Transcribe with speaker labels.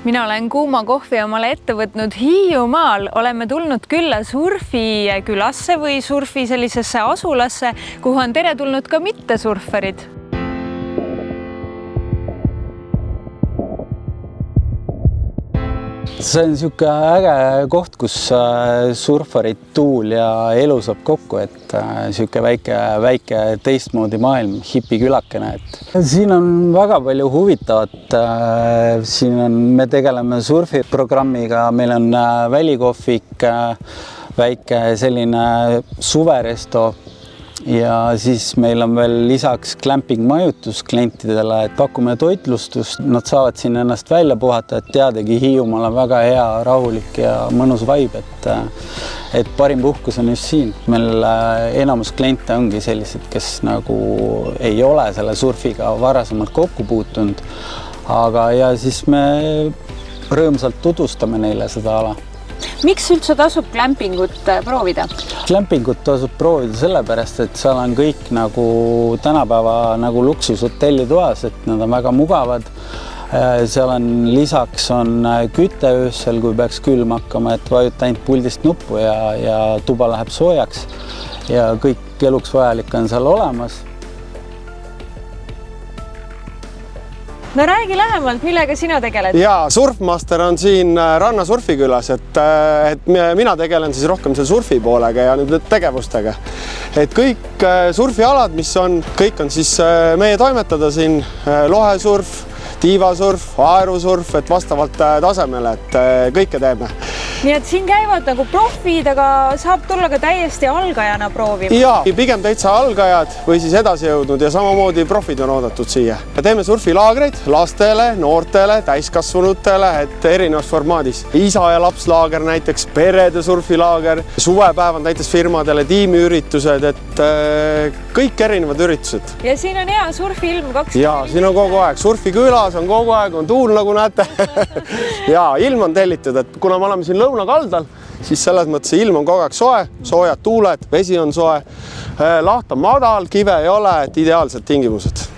Speaker 1: Mina olen kuuma kohvi omale ette võtnud Hiiumaal. Oleme tulnud külla surfikülasse või surfi sellisesse asulasse, kuhu on teretulnud ka mittesurfarid.
Speaker 2: See on niisugune äge koht, kus surfarid, tuul ja elu saab kokku, et niisugune väike teistmoodi maailm, hipikülakene. Siin on väga palju huvitavat. Me tegeleme surfiprogrammiga, meil on välikohvik, väike selline suveresto ja siis meil on veel lisaks glamping majutus klientidele, et pakume toitlustust. Nad saavad siin ennast välja puhata, et teadagi Hiiumaal on väga hea, rahulik ja mõnus vibe, et parim puhkus on just siin. Meil enamus kliente ongi sellised, kes nagu ei ole selle surfiga varasemalt kokku puutunud, aga ja siis me rõõmsalt tutvustame neile seda ala.
Speaker 1: Miks üldse tasub glampingut proovida?
Speaker 2: Glampingut tasub proovida sellepärast, et seal on kõik nagu tänapäeva nagu luksushotellitoas, et nad on väga mugavad. Seal on lisaks on küte öösel, kui peaks külm hakkama, et vajuta ainult puldist nuppu ja tuba läheb soojaks ja kõik eluks vajalik on seal olemas.
Speaker 1: No räägi lähemalt, millega sina tegeled?
Speaker 3: Ja, Surfmaster on siin Ranna surfikülas, et mina tegelen siis rohkem selle surfi poolega ja nüüd tegevustega. Et kõik surfialad, mis on, kõik on siis meie toimetada siin lohesurf, tiivasurf, aerusurf, et vastavalt tasemele, et kõike teeme.
Speaker 1: Nii et siin käivad nagu profid, aga saab tulla ka täiesti algajana proovima?
Speaker 3: Jaa, pigem täitsa algajad või siis edasi jõudnud ja samamoodi profid on oodatud siia. Teeme surfilaagreid lastele, noortele, täiskasvanutele, et erinevas formaadis. Isa ja lapslaager näiteks, perede surfilaager, suvepäev on näiteks firmadele, tiimiüritused, et kõik erinevad üritused.
Speaker 1: Ja siin on hea surfiilm 2.
Speaker 3: Jaa, siin on kogu aeg. Surfikülas on kogu aeg, on tuul nagu näete. Ja ilm on tellitud, et kuna me oleme siin lõunakaldal, siis selles mõttes ilm on kogu aeg soe, soojad tuuled, vesi on soe, laht on madal, kive ei ole, et ideaalsed tingimused.